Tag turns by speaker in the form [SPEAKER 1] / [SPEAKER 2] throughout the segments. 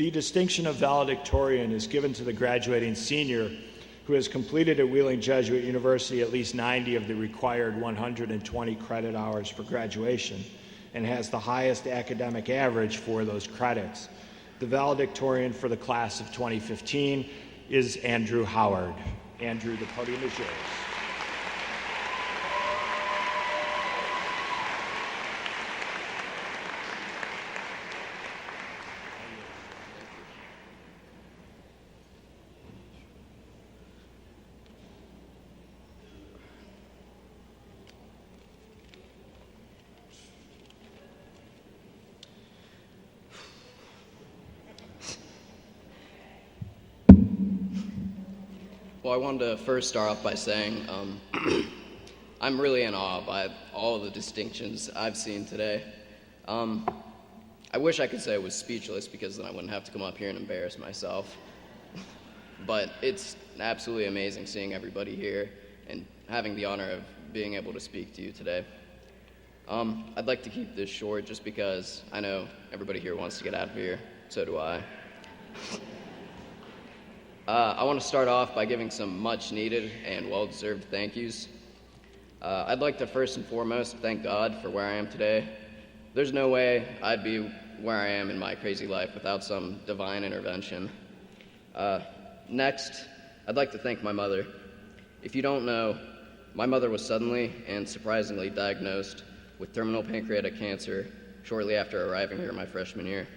[SPEAKER 1] The distinction of valedictorian is given to the graduating senior who has completed at Wheeling Jesuit University at least 90 of the required 120 credit hours for graduation and has the highest academic average for those credits. The valedictorian for the class of 2015 is Andrew Howard. Andrew, the podium is yours.
[SPEAKER 2] Well, I wanted to first start off by saying I'm really in awe by all of the distinctions I've seen today. I wish I could say I was speechless because then I wouldn't have to come up here and embarrass myself. But it's absolutely amazing seeing everybody here and having the honor of being able to speak to you today. I'd like to keep this short just because I know everybody here wants to get out of here. So do I. I want to start off by giving some much-needed and well-deserved thank yous. I'd like to first and foremost thank God for where I am today. There's no way I'd be where I am in my crazy life without some divine intervention. Next, I'd like to thank my mother. If you don't know, my mother was suddenly and surprisingly diagnosed with terminal pancreatic cancer shortly after arriving here my freshman year.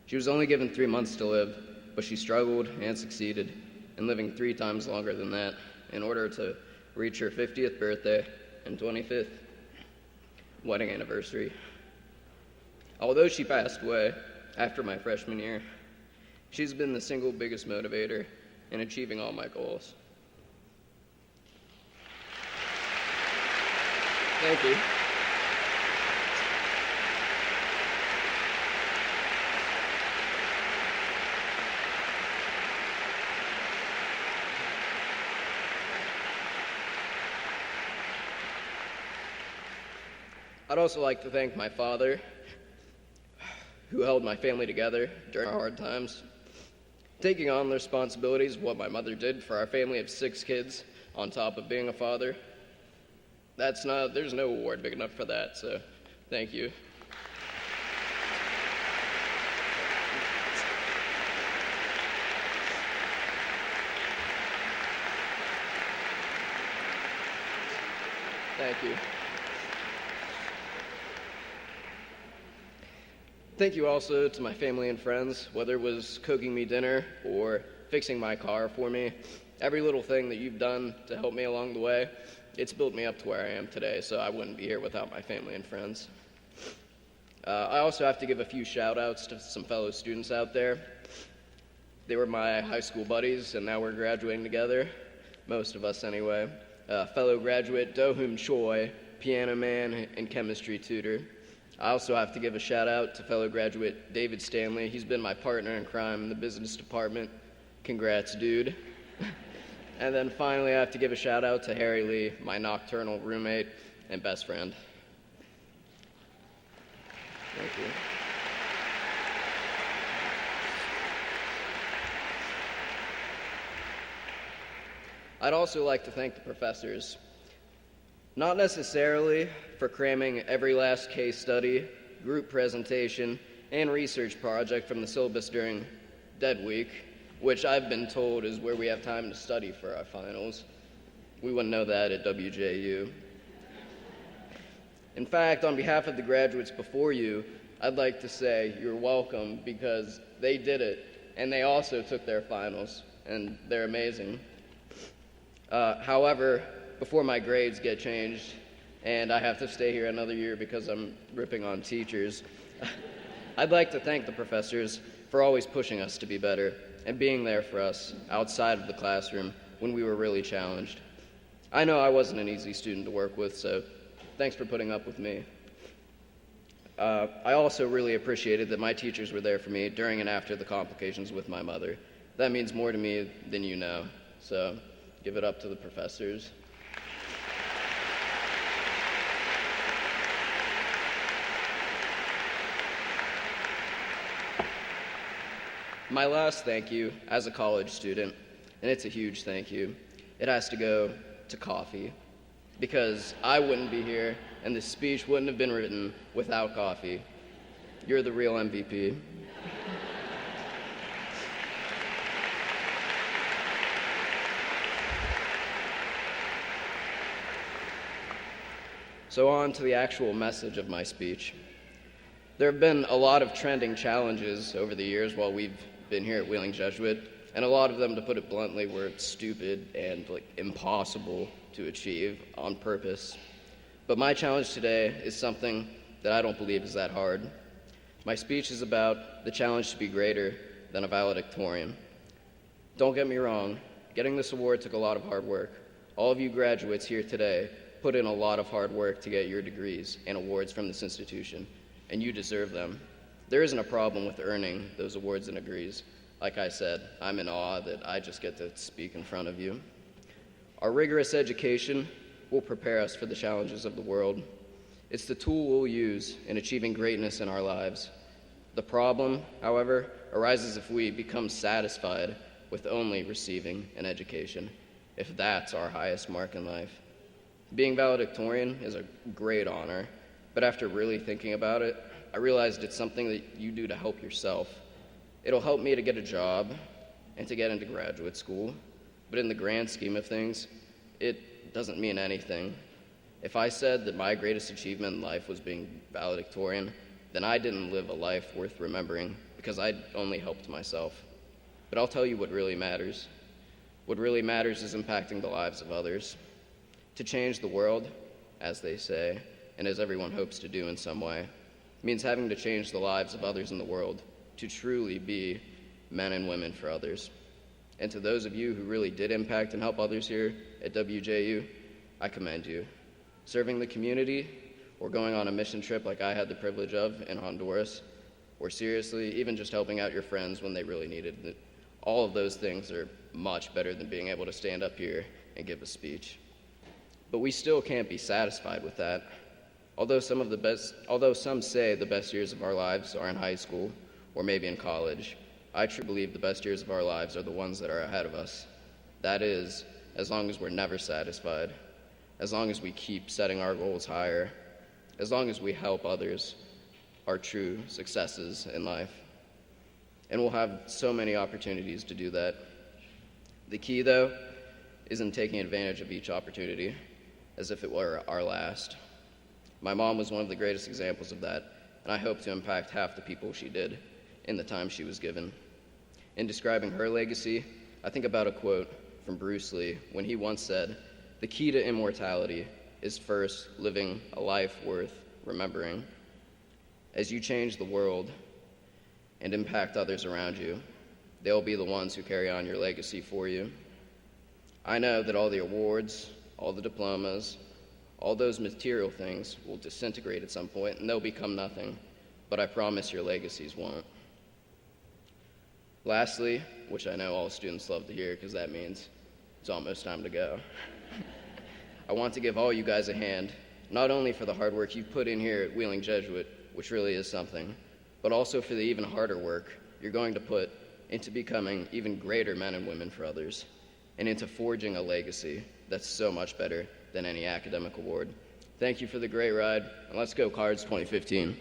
[SPEAKER 2] She was only given 3 months to live, but she struggled and succeeded in living 3 times longer than that in order to reach her 50th birthday and 25th wedding anniversary. Although she passed away after my freshman year, she's been the single biggest motivator in achieving all my goals. Thank you. I'd also like to thank my father, who held my family together during our hard times. Taking on the responsibilities of what my mother did for our family of 6 kids, on top of being a father, there's no award big enough for that, so thank you. Thank you. Thank you also to my family and friends, whether it was cooking me dinner or fixing my car for me. Every little thing that you've done to help me along the way, it's built me up to where I am today, so I wouldn't be here without my family and friends. I also have to give a few shout-outs to some fellow students out there. They were my high school buddies, and now we're graduating together, most of us anyway. Fellow graduate Do-Hoon Choi, piano man and chemistry tutor. I also have to give a shout out to fellow graduate David Stanley. He's been my partner in crime in the business department. Congrats, dude. And then finally, I have to give a shout out to Harry Lee, my nocturnal roommate and best friend. Thank you. I'd also like to thank the professors. Not necessarily for cramming every last case study, group presentation, and research project from the syllabus during Dead Week, which I've been told is where we have time to study for our finals. We wouldn't know that at WJU. In fact, on behalf of the graduates before you, I'd like to say you're welcome because they did it, and they also took their finals, and they're amazing. However, before my grades get changed and I have to stay here another year because I'm ripping on teachers, I'd like to thank the professors for always pushing us to be better and being there for us outside of the classroom when we were really challenged. I know I wasn't an easy student to work with, so thanks for putting up with me. I also really appreciated that my teachers were there for me during and after the complications with my mother. That means more to me than you know, so give it up to the professors. My last thank you as a college student, and it's a huge thank you, it has to go to coffee. Because I wouldn't be here and this speech wouldn't have been written without coffee. You're the real MVP. So on to the actual message of my speech. There have been a lot of trending challenges over the years while we've been here at Wheeling Jesuit, and a lot of them, to put it bluntly, were stupid and impossible to achieve on purpose. But my challenge today is something that I don't believe is that hard. My speech is about the challenge to be greater than a valedictorian. Don't get me wrong, getting this award took a lot of hard work. All of you graduates here today put in a lot of hard work to get your degrees and awards from this institution, and you deserve them. There isn't a problem with earning those awards and degrees. Like I said, I'm in awe that I just get to speak in front of you. Our rigorous education will prepare us for the challenges of the world. It's the tool we'll use in achieving greatness in our lives. The problem, however, arises if we become satisfied with only receiving an education, if that's our highest mark in life. Being valedictorian is a great honor, but after really thinking about it, I realized it's something that you do to help yourself. It'll help me to get a job and to get into graduate school, but in the grand scheme of things, it doesn't mean anything. If I said that my greatest achievement in life was being valedictorian, then I didn't live a life worth remembering because I only helped myself. But I'll tell you what really matters. What really matters is impacting the lives of others. To change the world, as they say, and as everyone hopes to do in some way, means having to change the lives of others in the world to truly be men and women for others. And to those of you who really did impact and help others here at WJU, I commend you. Serving the community, or going on a mission trip like I had the privilege of in Honduras, or seriously, even just helping out your friends when they really needed it. All of those things are much better than being able to stand up here and give a speech. But we still can't be satisfied with that. Although some say the best years of our lives are in high school or maybe in college, I truly believe the best years of our lives are the ones that are ahead of us. That is, as long as we're never satisfied, as long as we keep setting our goals higher, as long as we help others, our true successes in life. And we'll have so many opportunities to do that. The key, though, isn't taking advantage of each opportunity as if it were our last. My mom was one of the greatest examples of that, and I hope to impact half the people she did in the time she was given. In describing her legacy, I think about a quote from Bruce Lee when he once said, "The key to immortality is first living a life worth remembering." As you change the world and impact others around you, they'll be the ones who carry on your legacy for you. I know that all the awards, all the diplomas, all those material things will disintegrate at some point and they'll become nothing, but I promise your legacies won't. Lastly, which I know all students love to hear because that means it's almost time to go, I want to give all you guys a hand, not only for the hard work you've put in here at Wheeling Jesuit, which really is something, but also for the even harder work you're going to put into becoming even greater men and women for others, and into forging a legacy that's so much better than any academic award. Thank you for the great ride, and let's go Cards 2015.